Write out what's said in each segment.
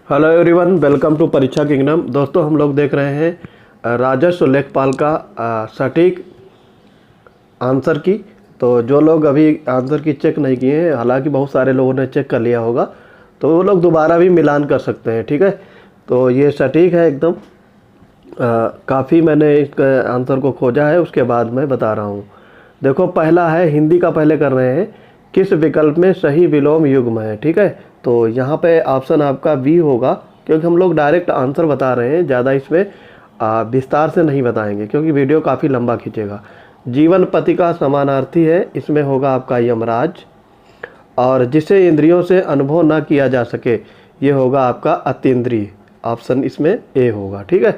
Hello everyone, welcome to परीक्षा kingdom. दोस्तों, हम लोग देख रहे हैं राजस्व लेखपाल का सटीक आंसर की। तो जो लोग अभी आंसर की चेक नहीं किए हैं, हालांकि बहुत सारे लोगों ने चेक कर लिया होगा, तो वो लोग दोबारा भी मिलान कर सकते हैं। ठीक है, तो ये सटीक है एकदम। काफ़ी मैंने इस आंसर को खोजा है, उसके बाद मैं बता रहा हूँ। देखो, पहला है, हिंदी का पहले कर रहे हैं। किस विकल्प में सही विलोम युग्म है? ठीक है, तो यहाँ पे ऑप्शन आपका बी होगा, क्योंकि हम लोग डायरेक्ट आंसर बता रहे हैं, ज़्यादा इसमें विस्तार से नहीं बताएंगे क्योंकि वीडियो काफ़ी लंबा खींचेगा। जीवन पति का समानार्थी है, इसमें होगा आपका यमराज। और जिसे इंद्रियों से अनुभव ना किया जा सके, ये होगा आपका अतीन्द्रिय। ऑप्शन इसमें ए होगा। ठीक है,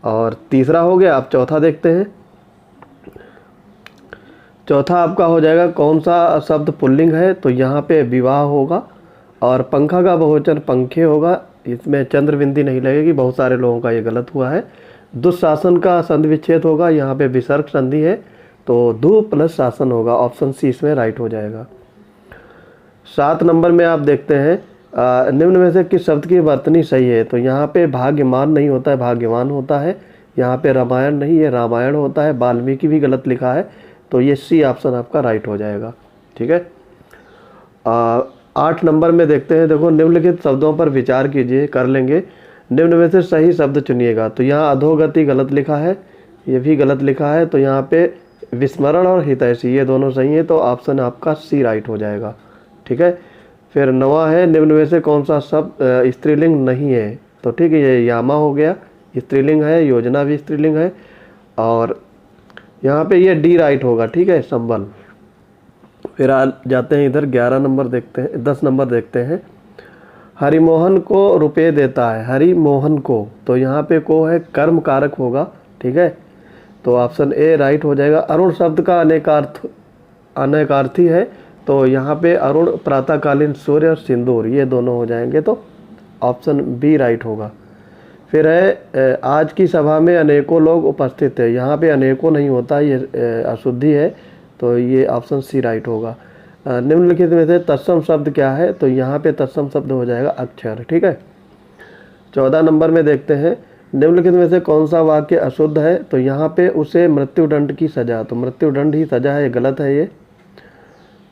और तीसरा हो गया। आप चौथा देखते हैं। चौथा आपका हो जाएगा, कौन सा शब्द पुल्लिंग है? तो यहाँ पे विवाह होगा। और पंखा का बहुवचन पंखे होगा, इसमें चंद्र बिंदी नहीं लगेगी, बहुत सारे लोगों का ये गलत हुआ है। दुशासन का संधि विच्छेद होगा, यहाँ पे विसर्ग संधि है, तो दु प्लस शासन होगा। ऑप्शन सी इसमें राइट हो जाएगा। 7 नंबर में आप देखते हैं, निम्न में से किस शब्द की वर्तनी सही है? तो यहाँ पे भाग्यमान नहीं होता है, भाग्यवान होता है। यहाँ पे रामायण नहीं, ये रामायण होता है। वाल्मीकि भी गलत लिखा है, तो ये सी ऑप्शन आपका राइट हो जाएगा। ठीक है, 8 नंबर में देखते हैं। देखो, निम्नलिखित शब्दों पर विचार कीजिए, कर लेंगे। निम्न में से सही शब्द चुनिएगा। तो यहाँ अधोगति गलत लिखा है, ये भी गलत लिखा है। तो यहाँ पे विस्मरण और हितैषी, ये दोनों सही है, तो ऑप्शन आपका सी राइट हो जाएगा। ठीक है, फिर 9वां है, निम्न में से कौन सा शब्द स्त्रीलिंग नहीं है? तो ठीक है, ये यामा हो गया, स्त्रीलिंग है। योजना भी स्त्रीलिंग है। और यहाँ पे ये डी राइट होगा। ठीक है, संबल। फिर आ जाते हैं इधर, 11 नंबर देखते हैं, 10 नंबर देखते हैं। हरिमोहन को रुपए देता है, हरिमोहन को, तो यहाँ पे को है, कर्म कारक होगा। ठीक है, तो ऑप्शन ए राइट हो जाएगा। अरुण शब्द का अनेकार्थी है, तो यहाँ पे अरुण, प्रातःकालीन सूर्य और सिंदूर, ये दोनों हो जाएंगे, तो ऑप्शन बी राइट होगा। फिर है, आज की सभा में अनेकों लोग उपस्थित है, यहाँ पे अनेकों नहीं होता, ये अशुद्धि है, तो ये ऑप्शन सी राइट होगा। निम्नलिखित में से तत्सम शब्द क्या है? तो यहाँ पे तत्सम शब्द हो जाएगा अक्षर। ठीक है, 14 नंबर में देखते हैं, निम्नलिखित में से कौन सा वाक्य अशुद्ध है? तो यहाँ पे उसे मृत्युदंड की सजा, तो मृत्युदंड ही सजा है, गलत है ये।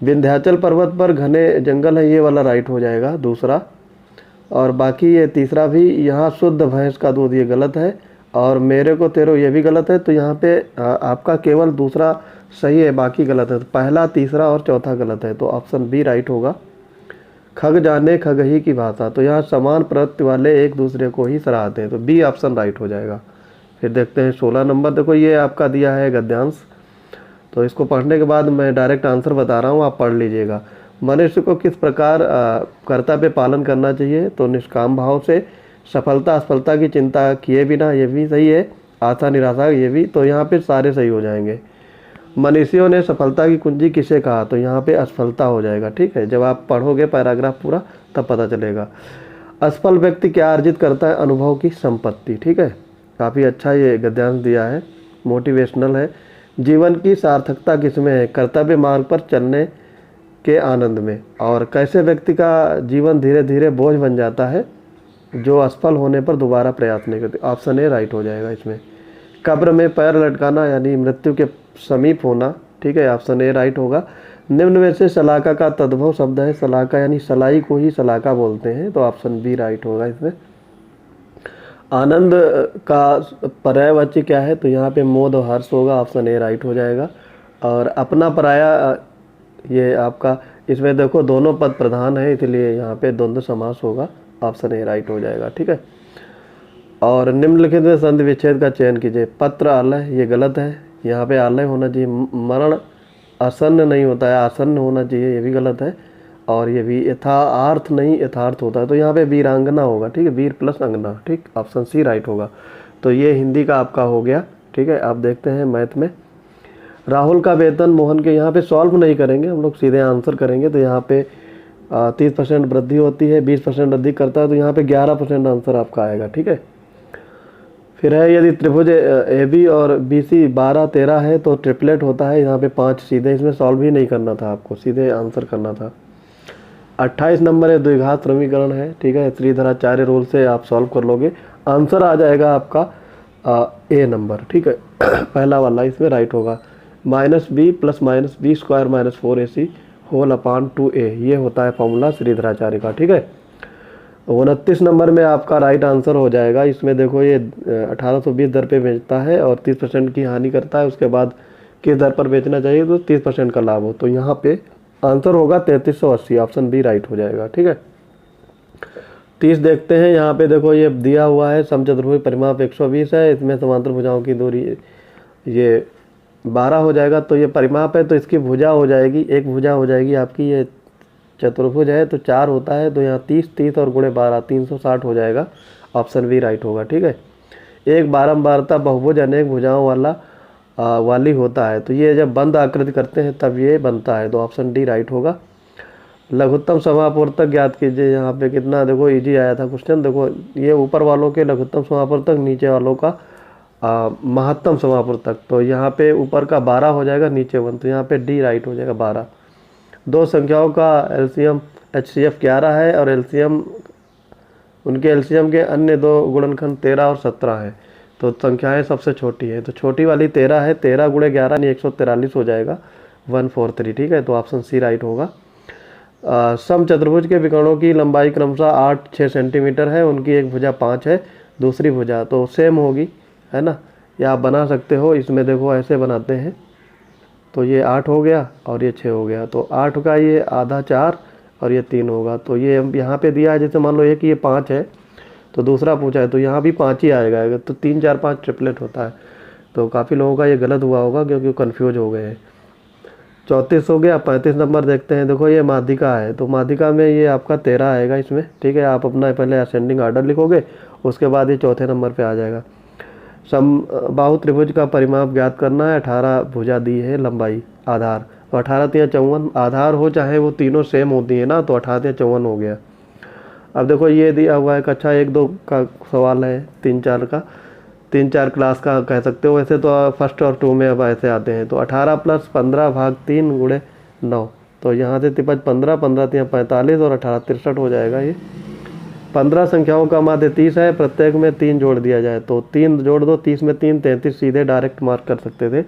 विंध्याचल पर्वत पर घने जंगल है, ये वाला राइट हो जाएगा, दूसरा। और बाकी ये तीसरा भी, यहाँ शुद्ध भैंस का दूध, ये गलत है। और मेरे को तेरो, ये भी गलत है। तो यहाँ पे आपका केवल दूसरा सही है, बाकी गलत है। तो पहला, तीसरा और चौथा गलत है, तो ऑप्शन बी राइट होगा। खग जाने खगही की भाषा, तो यहाँ समान प्रवृत्ति वाले एक दूसरे को ही सराहते हैं, तो बी ऑप्शन राइट हो जाएगा। फिर देखते हैं 16 नंबर। देखो, ये आपका दिया है गद्यांश, तो इसको पढ़ने के बाद मैं डायरेक्ट आंसर बता रहा हूँ, आप पढ़ लीजिएगा। मनुष्य को किस प्रकार कर्तव्य पालन करना चाहिए? तो निष्काम भाव से, सफलता असफलता की चिंता किए बिना, ये भी सही है। आशा निराशा, ये भी, तो यहाँ पे सारे सही हो जाएंगे। मनीषियों ने सफलता की कुंजी किसे कहा? तो यहाँ पे असफलता हो जाएगा। ठीक है, जब आप पढ़ोगे पैराग्राफ पूरा, तब पता चलेगा। असफल व्यक्ति क्या अर्जित करता है? अनुभव की संपत्ति। ठीक है, काफ़ी अच्छा ये गद्यांश दिया है, मोटिवेशनल है। जीवन की सार्थकता किसमें है? कर्तव्य मार्ग पर चलने के आनंद में। और कैसे व्यक्ति का जीवन धीरे धीरे बोझ बन जाता है? जो असफल होने पर दोबारा प्रयास नहीं करते। ऑप्शन ए राइट हो जाएगा इसमें। कब्र में पैर लटकाना, यानी मृत्यु के समीप होना। ठीक है, ऑप्शन ए राइट होगा। निम्न में से शलाका का तद्भव शब्द है, शलाका यानी सलाई को ही शलाका बोलते हैं, तो ऑप्शन बी राइट होगा इसमें। आनंद का पर्यायवाची क्या है? तो यहाँ पे मोद और हर्ष होगा, ऑप्शन ए राइट हो जाएगा। और अपना पराया, ये आपका, इसमें देखो दोनों पद प्रधान है, इसलिए यहाँ पे द्वंद्व समास होगा, ऑप्शन ए राइट हो जाएगा। ठीक है, और निम्नलिखित में संधि विच्छेद का चयन कीजिए। पत्र आलय, ये गलत है, यहाँ पे आलय होना चाहिए। मरण आसन्न नहीं होता है, आसन्न होना चाहिए, ये भी गलत है। और ये भी यथार्थ नहीं, यथार्थ होता है, तो यहाँ पे वीरांगना होगा। ठीक है, वीर प्लस अंगना। ठीक, ऑप्शन सी राइट होगा। तो ये हिंदी का आपका हो गया। ठीक है, आप देखते हैं मैथ में। राहुल का वेतन मोहन के, यहाँ पे सॉल्व नहीं करेंगे हम लोग, सीधे आंसर करेंगे। तो यहाँ पे 30% वृद्धि होती है, 20% वृद्धि करता है, तो यहाँ पे 11% आंसर आपका आएगा। ठीक है, फिर है, यदि त्रिभुज ए बी और बी सी 12 13 है तो ट्रिपलेट होता है। यहाँ पे 5 सीधे, इसमें सॉल्व ही नहीं करना था आपको, सीधे आंसर करना था। 28 नंबर है द्विघात समीकरण है, ठीक है। श्रीधराचार्य रूल से आप सॉल्व कर लोगे, आंसर आ जाएगा आपका ए नंबर, ठीक है। पहला वाला इसमें राइट होगा। -b + -b² - 4ac whole upon 2a, ये होता है फॉर्मूला श्रीधराचार्य का, ठीक है। 29 नंबर में आपका राइट आंसर हो जाएगा। इसमें देखो ये 1820 दर पे बेचता है और 30% की हानि करता है, उसके बाद किस दर पर बेचना चाहिए तो 30% का लाभ हो, तो यहाँ पे आंसर होगा 3380, ऑप्शन बी राइट हो जाएगा, ठीक है। 30 देखते हैं। यहाँ पे देखो ये दिया हुआ है समचतुर्भुज परिमाप 120 है, इसमें समांतर भुजाओं की दूरी ये 12 हो जाएगा। तो ये परिमाप है तो इसकी भुजा हो जाएगी, एक भुजा हो जाएगी आपकी, ये चतुर्भुज है तो 4 होता है, तो यहाँ 30 और गुणे 12 360 हो जाएगा, ऑप्शन बी राइट होगा, ठीक है। एक बारंबारता बहुभुज अनेक भुजाओं वाली होता है, तो ये जब बंद आकृति करते हैं तब ये बनता है, तो ऑप्शन डी राइट होगा। लघुत्तम समापूर्तक ज्ञात कीजिए। यहाँ पे कितना देखो इजी आया था क्वेश्चन। देखो ये ऊपर वालों के लघुत्तम समापूर्तक, नीचे वालों का महत्तम समापूर्तक। तो यहाँ पे ऊपर का 12 हो जाएगा, नीचे 1, तो यहाँ पे डी राइट हो जाएगा 12। दो संख्याओं का एलसीएम HCF 11 है और एलसीएम उनके एलसीएम के अन्य दो गुणनखंड 13 और 17 है, तो संख्याएं सबसे छोटी है, तो छोटी वाली 13 है, 13 गुणे 11 यानी 143 हो जाएगा, 143, ठीक है। तो ऑप्शन सी राइट होगा। समचतुर्भुज के विकर्णों की लंबाई क्रमशः 8-6 सेंटीमीटर है, उनकी एक भुजा 5 है, दूसरी भुजा तो सेम होगी, है ना। या आप बना सकते हो, इसमें देखो ऐसे बनाते हैं, तो ये 8 हो गया और ये 6 हो गया, तो 8 का ये आधा 4 और ये 3 होगा। तो ये यहाँ पे दिया है, जैसे मान लो एक ये 5 है तो दूसरा पूछा है तो यहाँ भी 5 ही आएगा, तो 3 4 5 ट्रिपलेट होता है। तो काफ़ी लोगों का ये गलत हुआ होगा क्योंकि कन्फ्यूज हो गए हैं। 34 हो गया। 35 नंबर देखते हैं। देखो ये माध्यिका है, तो माध्यिका में ये आपका 13 आएगा इसमें, ठीक है। आप अपना पहले असेंडिंग ऑर्डर लिखोगे, उसके बाद ये चौथे नंबर पे आ जाएगा। समबाहु त्रिभुज का परिमाप ज्ञात करना है। 18 भुजा दी है, लंबाई आधार, तो 18 × 54 आधार हो चाहे वो तीनों सेम होती है ना, तो 18 × 54 हो गया। अब देखो ये दिया हुआ है कक्षा 1-2 का सवाल है, 3-4 का, 3-4 क्लास का कह सकते हो, वैसे तो फर्स्ट और 2 में अब ऐसे आते हैं। तो 18 + 15 भाग 3 गुणे 9, तो यहाँ से तिपज 15, 15 × 3 45 और 18 63 हो जाएगा। ये 15 संख्याओं का माध्य 30 है, प्रत्येक में 3 जोड़ दिया जाए तो 3 जोड़ दो, 30 में 3 33, सीधे डायरेक्ट मार्क कर सकते थे।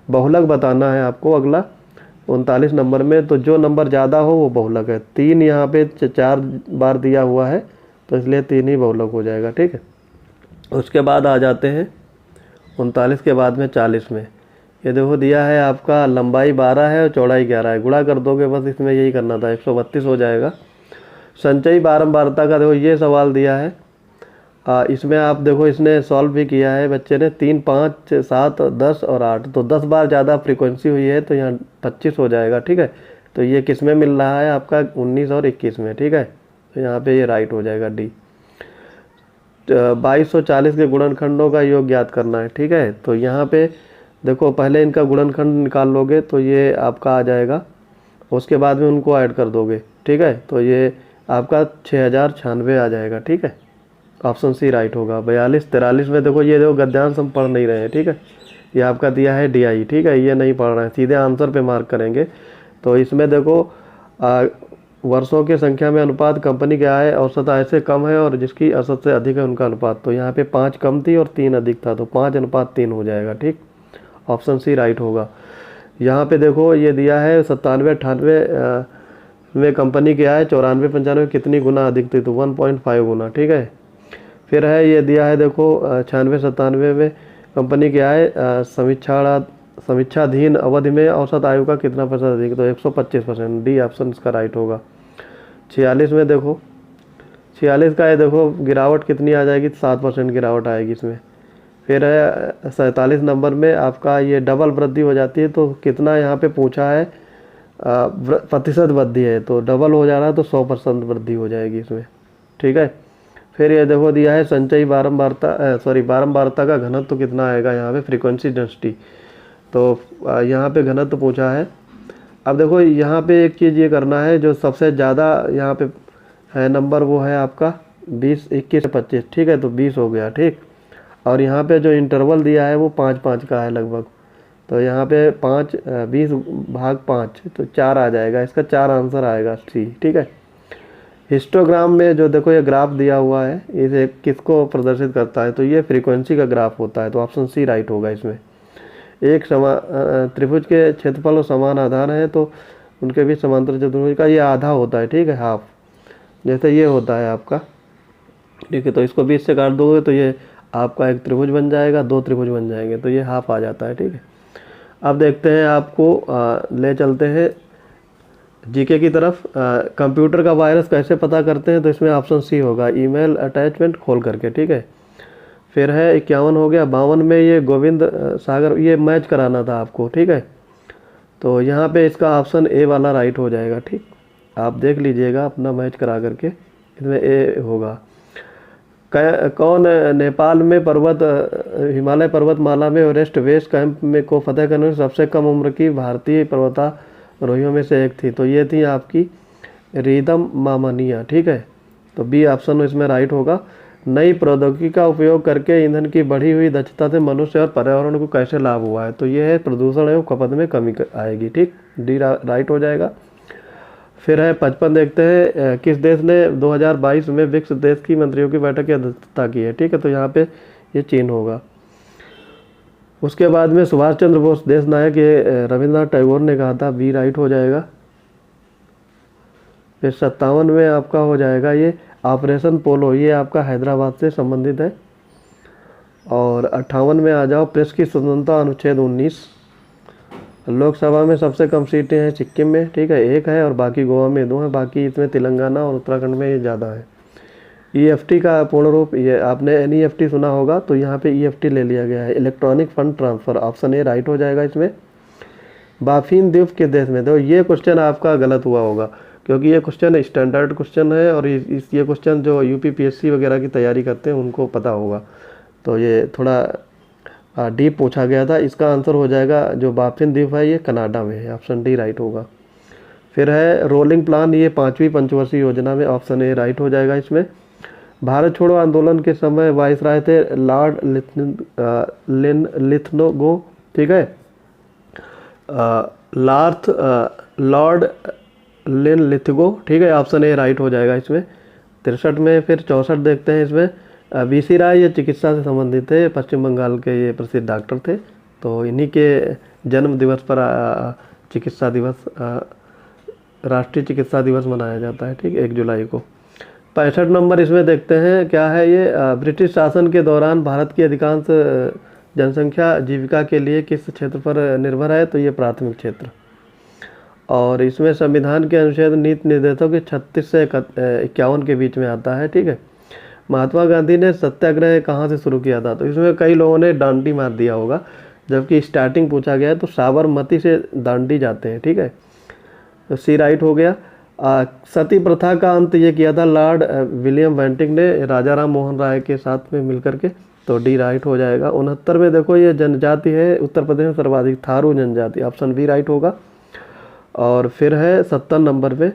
बहुलक बताना है आपको अगला 39 नंबर में, तो जो नंबर ज़्यादा हो वो बहुलक है। 3 यहाँ पे 4 बार दिया हुआ है, तो इसलिए 3 ही बहुलक हो जाएगा, ठीक है। उसके बाद आ जाते हैं 39 के बाद में 40 में। ये देखो दिया है आपका लंबाई 12 है और चौड़ाई 11 है, गुणा कर दोगे बस, इसमें यही करना था, 132 हो जाएगा। संचयी बारंबारता का देखो ये सवाल दिया है, इसमें आप देखो इसने सॉल्व भी किया है बच्चे ने, 3 5 7 10 और 8, तो 10 बार ज़्यादा फ्रीक्वेंसी हुई है, तो यहाँ 25 हो जाएगा, ठीक है। तो ये किस में मिल रहा है आपका 19 और 21 में, ठीक है। तो यहाँ पे ये राइट हो जाएगा डी। 2240 के गुणनखंडों का योग ज्ञात करना है, ठीक है। तो यहाँ पे देखो पहले इनका गुणनखंड निकाल लोगे तो ये आपका आ जाएगा, उसके बाद में उनको ऐड कर दोगे, ठीक है। तो ये आपका 6096 आ जाएगा, ठीक है। ऑप्शन सी राइट होगा। 42-43 में देखो ये देखो गद्यांश हम पढ़ नहीं रहे हैं, ठीक है। ये आपका दिया है DI, ठीक है, ये नहीं पढ़ रहे हैं, सीधे आंसर पे मार्क करेंगे। तो इसमें देखो वर्षों की संख्या में अनुपात कंपनी के आय औसत आय से कम है और जिसकी औसत से अधिक है उनका अनुपात, तो यहाँ पे 5 कम थी और 3 अधिक था, तो 5:3 हो जाएगा, ठीक। ऑप्शन सी राइट होगा। यहाँ पे देखो ये दिया है 97-98 में कंपनी की आय 94-95 कितनी गुना अधिक थी, तो 1.5 गुना, ठीक है। फिर है ये दिया है देखो 96-97 में कंपनी की आय समीक्षाधीन अवधि में औसत आयु का कितना % अधिक, तो 125%, डी ऑप्शन इसका राइट होगा। 46 में देखो 46 का है देखो गिरावट कितनी आ जाएगी, 7% गिरावट आएगी इसमें। फिर है 47 नंबर में आपका ये डबल वृद्धि हो जाती है, तो कितना यहाँ पे पूछा है प्रतिशत वृद्धि है, तो डबल हो जा रहा है तो 100% वृद्धि हो जाएगी इसमें, ठीक है। फिर ये देखो दिया है संचयी बारंबारता का घनत्व तो कितना आएगा यहाँ पे, फ्रीक्वेंसी डेंसिटी, तो यहाँ पे घनत्व पूछा है। अब देखो यहाँ पे एक चीज़ ये करना है, जो सबसे ज़्यादा यहाँ पे है नंबर वो है आपका 20, 21, 25, ठीक है, तो 20 हो गया, ठीक। और यहाँ पे जो इंटरवल दिया है वो 5-5 का है लगभग, तो यहाँ पे 20/5 तो 4 आ जाएगा, इसका 4 आंसर आएगा सी। ठीक है। हिस्टोग्राम में जो देखो ये ग्राफ दिया हुआ है, इसे किसको प्रदर्शित करता है, तो ये फ्रीक्वेंसी का ग्राफ होता है, तो ऑप्शन सी राइट होगा इसमें। एक त्रिभुज के क्षेत्रफल और समान आधार है तो उनके बीच समांतर चतुर्भुज का ये आधा होता है। ठीक है, हाफ, जैसे ये होता है आपका। ठीक है, तो इसको 20 से काट दोगे तो ये आपका एक त्रिभुज बन जाएगा, 2 त्रिभुज बन जाएंगे, तो ये हाफ आ जाता है। ठीक है, अब देखते हैं, आपको ले चलते हैं जीके की तरफ। कंप्यूटर का वायरस कैसे पता करते हैं, तो इसमें ऑप्शन सी होगा, ईमेल अटैचमेंट खोल करके। ठीक है, फिर है 51 हो गया। 52 में ये गोविंद सागर, ये मैच कराना था आपको। ठीक है, तो यहाँ पे इसका ऑप्शन ए वाला राइट हो जाएगा। ठीक, आप देख लीजिएगा अपना मैच करा करके, इसमें ए होगा। कौन नेपाल में हिमालय पर्वतमाला में एवरेस्ट बेस कैंप में को फतेह करने में सबसे कम उम्र की भारतीय पर्वतारोहियों में से एक थी, तो ये थी आपकी रीदम मामानिया। ठीक है, तो बी ऑप्शन इसमें राइट होगा। नई प्रौद्योगिकी का उपयोग करके ईंधन की बढ़ी हुई दक्षता से मनुष्य और पर्यावरण को कैसे लाभ हुआ है, तो ये है प्रदूषण एवं खपत में कमी आएगी। ठीक, डी राइट हो जाएगा। फिर है 55, देखते हैं किस देश ने 2022 में ब्रिक्स देश की मंत्रियों की बैठक की अध्यक्षता की है। ठीक है, तो यहाँ पे ये चीन होगा। उसके बाद में सुभाष चंद्र बोस देश नायक, ये रविंद्रनाथ टैगोर ने कहा था, बी राइट हो जाएगा। फिर 57 में आपका हो जाएगा ये ऑपरेशन पोलो, ये आपका हैदराबाद से संबंधित है। और 58 में आ जाओ, प्रेस की स्वतंत्रता अनुच्छेद 19। लोकसभा में सबसे कम सीटें हैं सिक्किम में। ठीक है, 1 है, और बाकी गोवा में 2 है, बाकी इसमें तेलंगाना और उत्तराखंड में ये ज़्यादा है। ईएफटी का पूर्ण रूप, ये आपने एनईएफटी सुना होगा, तो यहाँ पे ईएफटी ले लिया गया है, electronic fund transfer. Option A right हो जाएगा इसमें। बाफिन द्वीप के देश में, तो ये क्वेश्चन आपका गलत हुआ होगा, क्योंकि ये क्वेश्चन स्टैंडर्ड क्वेश्चन है, और ये क्वेश्चन जो यूपीपीएससी वगैरह की तैयारी करते हैं उनको पता होगा, तो ये थोड़ा डीप पूछा गया था। इसका आंसर हो जाएगा जो बाफिन द्वीप है, ये कनाडा में है, ऑप्शन डी राइट होगा। फिर है रोलिंग प्लान, ये 5वीं पंचवर्षीय योजना में, ऑप्शन ए राइट हो जाएगा इसमें। भारत छोड़ो आंदोलन के समय वायसराय थे लॉर्ड लिथगो। ठीक है, लॉर्ड लिथगो। ठीक है, ऑप्शन ए राइट हो जाएगा इसमें। 63 में फिर 64 देखते हैं, इसमें बीसी राय, ये चिकित्सा से संबंधित थे, पश्चिम बंगाल के ये प्रसिद्ध डॉक्टर थे, तो इन्हीं के जन्म दिवस पर चिकित्सा दिवस, राष्ट्रीय चिकित्सा दिवस मनाया जाता है। ठीक, 1 जुलाई को। 65 नंबर इसमें देखते हैं क्या है ये, ब्रिटिश शासन के दौरान भारत की अधिकांश जनसंख्या जीविका के लिए किस क्षेत्र पर निर्भर है, तो ये प्राथमिक क्षेत्र। और इसमें संविधान के अनुच्छेद नीति निर्देशों के 36 से 51 के बीच में आता है। ठीक है, महात्मा गांधी ने सत्याग्रह कहाँ से शुरू किया था, तो इसमें कई लोगों ने दांडी मार दिया होगा, जबकि स्टार्टिंग पूछा गया है तो साबरमती से दांडी जाते हैं। ठीक है, तो सी राइट हो गया। सती प्रथा का अंत ये किया था लॉर्ड विलियम बेंटिंक ने राजा राम मोहन राय के साथ में मिलकर के, तो डी राइट हो जाएगा। 69 में देखो, ये जनजाति है उत्तर प्रदेश में सर्वाधिक, थारू जनजाति, ऑप्शन बी राइट होगा। और फिर है 70 नंबर पे,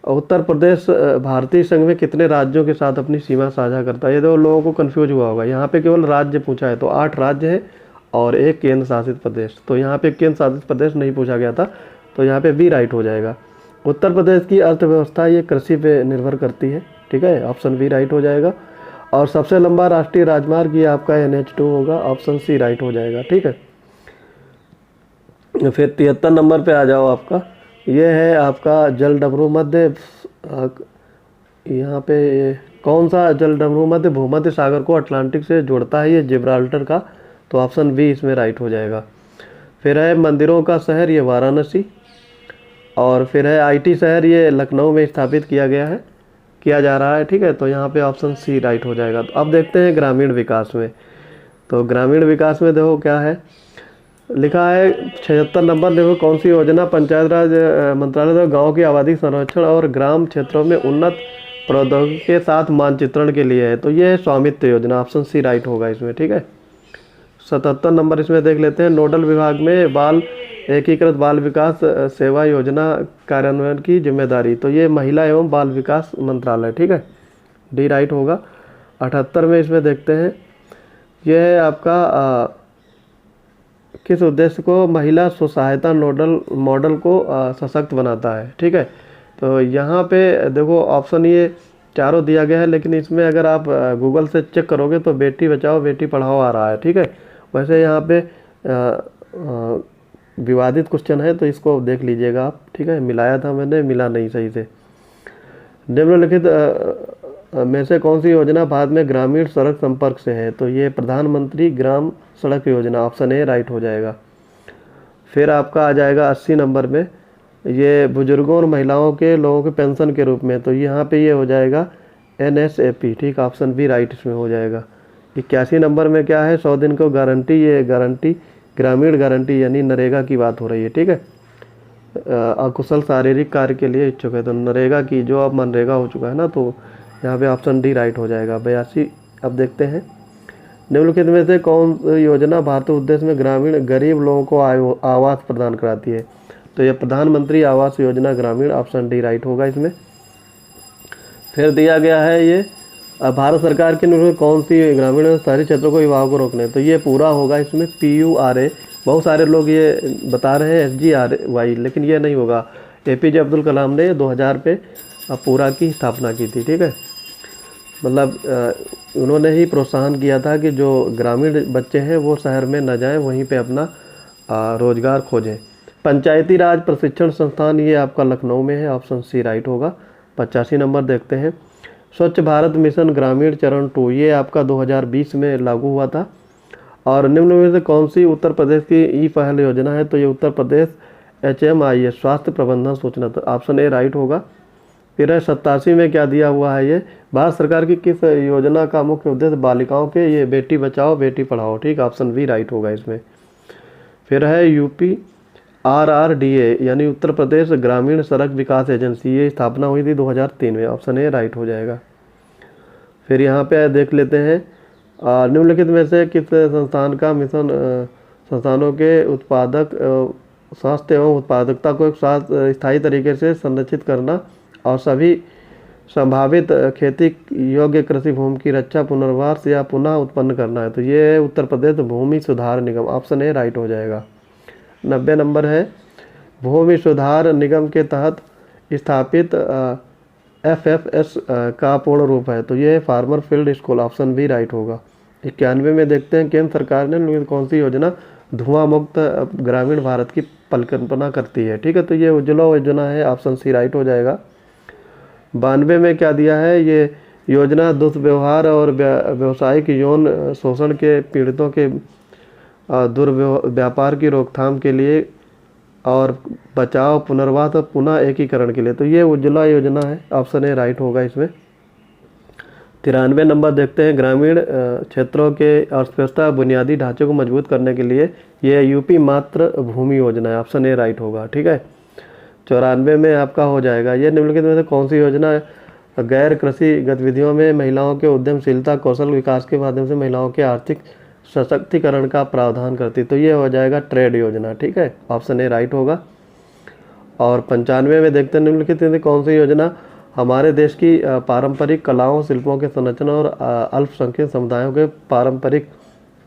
उत्तर प्रदेश भारतीय संघ में कितने राज्यों के साथ अपनी सीमा साझा करता है, ये तो लोगों को कंफ्यूज हुआ होगा। यहाँ पे केवल राज्य पूछा है, तो 8 राज्य हैं और 1 केंद्र शासित प्रदेश, तो यहाँ पे केंद्र शासित प्रदेश नहीं पूछा गया था, तो यहाँ पे बी राइट हो जाएगा। उत्तर प्रदेश की अर्थव्यवस्था ये कृषि पे निर्भर करती है। ठीक है, ऑप्शन बी राइट हो जाएगा। और सबसे लंबा राष्ट्रीय राजमार्ग ये आपका NH2 होगा, ऑप्शन सी राइट हो जाएगा। ठीक है, फिर 73 नंबर पे आ जाओ, आपका ये है आपका जलडमरू मध्य, यहाँ पे कौन सा जलडमरू मध्य भूमध्य सागर को अटलांटिक से जोड़ता है, ये जिब्राल्टर का, तो ऑप्शन बी इसमें राइट हो जाएगा। फिर है मंदिरों का शहर, ये वाराणसी। और फिर है IT शहर, ये लखनऊ में स्थापित किया जा रहा है। ठीक है, तो यहाँ पे ऑप्शन सी राइट हो जाएगा। तो अब देखते हैं ग्रामीण विकास में, तो ग्रामीण विकास में देखो क्या है लिखा है। 76 नंबर देखो, कौन सी योजना पंचायत राज मंत्रालय द्वारा गाँव की आबादी संरक्षण और ग्राम क्षेत्रों में उन्नत प्रौद्योगिकी के साथ मानचित्रण के लिए है, तो ये है स्वामित्व योजना, ऑप्शन सी राइट होगा इसमें। ठीक है, 77 नंबर इसमें देख लेते हैं। नोडल विभाग में एकीकृत बाल विकास सेवा योजना कार्यान्वयन की जिम्मेदारी, तो ये महिला एवं बाल विकास मंत्रालय। ठीक है, डी राइट होगा। 78 में इसमें देखते हैं, यह है आपका किस उद्देश्य को महिला स्व सहायता नोडल मॉडल को सशक्त बनाता है। ठीक है, तो यहाँ पे देखो ऑप्शन ये चारों दिया गया है, लेकिन इसमें अगर आप गूगल से चेक करोगे तो बेटी बचाओ बेटी पढ़ाओ आ रहा है। ठीक है, वैसे यहाँ पे विवादित क्वेश्चन है तो इसको देख लीजिएगा आप। ठीक है, मिलाया था मैंने, मिला नहीं सही से। निम्नलिखित में से कौन सी योजना भारत में ग्रामीण सड़क संपर्क से है। तो ये प्रधानमंत्री ग्राम सड़क योजना, ऑप्शन ए राइट हो जाएगा। फिर आपका आ जाएगा 80 नंबर में, ये बुजुर्गों और महिलाओं के लोगों के पेंशन के रूप में, तो यहाँ पे ये हो जाएगा NSAP। ठीक, ऑप्शन बी राइट इसमें हो जाएगा। 81 नंबर में क्या है, 100 दिन को गारंटी, ये गारंटी ग्रामीण गारंटी यानी नरेगा की बात हो रही है। ठीक है, अकुशल शारीरिक कार्य के लिए इच्छुक है, तो नरेगा की जो अब मनरेगा हो चुका है ना, तो यहाँ पे ऑप्शन डी राइट हो जाएगा। 82 अब देखते हैं, निम्नलिखित में से कौन योजना भारतीय उद्देश्य में ग्रामीण गरीब लोगों को आवास प्रदान कराती है। तो यह प्रधानमंत्री आवास योजना ग्रामीण, ऑप्शन डी राइट होगा इसमें। फिर दिया गया है ये भारत सरकार के निर्णय कौन सी ग्रामीण और शहरी क्षेत्रों को विवाह को रोकने, तो ये पूरा होगा इसमें PURA। बहुत सारे लोग ये बता रहे हैं SGRY, लेकिन ये नहीं होगा। APJ अब्दुल कलाम ने 2000 पे पूरा की स्थापना की थी। ठीक है, मतलब उन्होंने ही प्रोत्साहन किया था कि जो ग्रामीण बच्चे हैं वो शहर में न जाएं, वहीं पे अपना रोजगार खोजें। पंचायती राज प्रशिक्षण संस्थान ये आपका लखनऊ में है, ऑप्शन सी राइट होगा। 85 नंबर देखते हैं, स्वच्छ भारत मिशन ग्रामीण चरण 2 ये आपका 2020 में लागू हुआ था। और निम्न में से कौन सी उत्तर प्रदेश की ई पहल योजना है, तो ये उत्तर प्रदेश HMIS स्वास्थ्य प्रबंधन सूचना, तो ऑप्शन ए राइट होगा। फिर 87 में क्या दिया हुआ है, ये भारत सरकार की किस योजना का मुख्य उद्देश्य बालिकाओं के, ये बेटी बचाओ बेटी पढ़ाओ। ठीक, ऑप्शन बी राइट होगा इसमें। फिर है UPRRDA यानी उत्तर प्रदेश ग्रामीण सड़क विकास एजेंसी, ये स्थापना हुई थी 2003 में, ऑप्शन ए राइट हो जाएगा। फिर यहाँ पे देख लेते हैं, निम्नलिखित में से किस संस्थान का मिशन संस्थानों के उत्पादक स्वास्थ्य एवं उत्पादकता को एक स्थायी तरीके से संरक्षित करना और सभी संभावित खेती योग्य कृषि भूमि की रक्षा पुनर्वास या पुनः उत्पन्न करना है, तो ये उत्तर प्रदेश भूमि सुधार निगम, ऑप्शन ए राइट हो जाएगा। 90 नंबर है, भूमि सुधार निगम के तहत स्थापित FFS का पूर्ण रूप है, तो ये farmer field school, option B right होगा। 91 में देखते हैं, केंद्र सरकार ने कौन सी योजना धुआं मुक्त ग्रामीण भारत की परिकल्पना करती है। ठीक है, तो ये उज्ज्वला योजना है, ऑप्शन सी राइट हो जाएगा। 92 में क्या दिया है, ये योजना दुष्व्यवहार और व्यावसायिक यौन शोषण के पीड़ितों के दुर्व्यापार की रोकथाम के लिए और बचाव पुनर्वास और पुनः एकीकरण के लिए, तो ये उज्ज्वला योजना है, ऑप्शन ए राइट होगा इसमें। 93 नंबर देखते हैं, ग्रामीण क्षेत्रों के अर्थव्यवस्था बुनियादी ढांचे को मजबूत करने के लिए ये UP मातृ भूमि योजना है, ऑप्शन ए राइट होगा। ठीक है, 94 में आपका हो जाएगा, ये निम्नलिखित में से कौन सी योजना गैर कृषि गतिविधियों में महिलाओं के उद्यमशीलता कौशल विकास के माध्यम से महिलाओं के आर्थिक सशक्तिकरण का प्रावधान करती, तो ये हो जाएगा ट्रेड योजना। ठीक है, ऑप्शन ए राइट होगा। और 95 में देखते हैं, निम्नलिखित में कौन सी योजना हमारे देश की पारंपरिक कलाओं शिल्पों के संरक्षण और अल्पसंख्यक समुदायों के पारंपरिक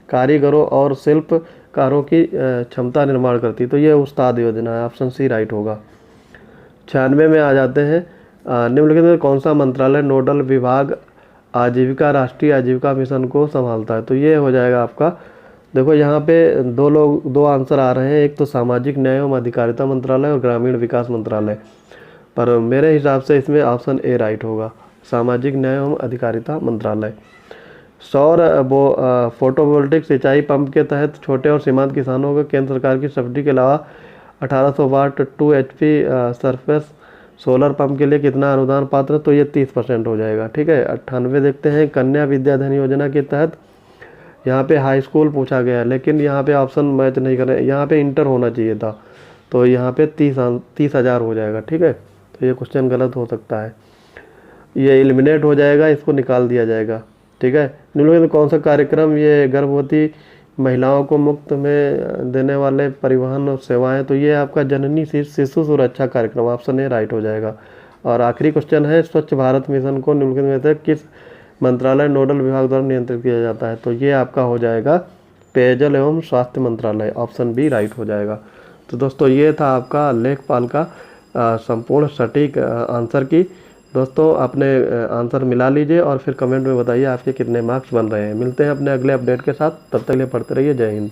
कारीगरों और शिल्पकारों की क्षमता निर्माण करती, तो ये उस्ताद योजना है, ऑप्शन सी राइट होगा। 96 में आ जाते हैं, निम्नलिखित में कौन सा मंत्रालय नोडल विभाग आजीविका राष्ट्रीय आजीविका मिशन को संभालता है, तो ये हो जाएगा आपका, देखो यहाँ पे दो आंसर आ रहे हैं, एक तो सामाजिक न्याय एवं अधिकारिता मंत्रालय और ग्रामीण विकास मंत्रालय, पर मेरे हिसाब से इसमें ऑप्शन ए राइट होगा, सामाजिक न्याय एवं अधिकारिता मंत्रालय। सौर फोटोवोल्टिक सिंचाई पंप के तहत छोटे और सीमांत किसानों को केंद्र सरकार की सब्सिडी के अलावा 1800 वाट 2 HP सरफेस सोलर पंप के लिए कितना अनुदान पात्र, तो ये 30% हो जाएगा। ठीक है, 98 देखते हैं, कन्या विद्याधन योजना के तहत यहाँ पे हाई स्कूल पूछा गया है, लेकिन यहाँ पे ऑप्शन मैच नहीं कर रहे, यहाँ पे इंटर होना चाहिए था, तो यहाँ पे 30,000 हो जाएगा। ठीक है, तो ये क्वेश्चन गलत हो सकता है, ये एलिमिनेट हो जाएगा, इसको निकाल दिया जाएगा। ठीक है, निम्नलिखित में कौन सा कार्यक्रम ये गर्भवती महिलाओं को मुफ्त में देने वाले परिवहन सेवाएं, तो ये आपका जननी शिशु सुरक्षा कार्यक्रम, ऑप्शन ए राइट हो जाएगा। और आखिरी क्वेश्चन है, स्वच्छ भारत मिशन को निम्नलिखित में से किस मंत्रालय नोडल विभाग द्वारा नियंत्रित किया जाता है, तो ये आपका हो जाएगा पेयजल एवं स्वास्थ्य मंत्रालय, ऑप्शन बी राइट हो जाएगा। तो दोस्तों ये था आपका लेखपाल का संपूर्ण सटीक आंसर की। दोस्तों अपने आंसर मिला लीजिए और फिर कमेंट में बताइए आपके कितने मार्क्स बन रहे हैं। मिलते हैं अपने अगले अपडेट के साथ, तब तक के लिए पढ़ते रहिए। जय हिंद।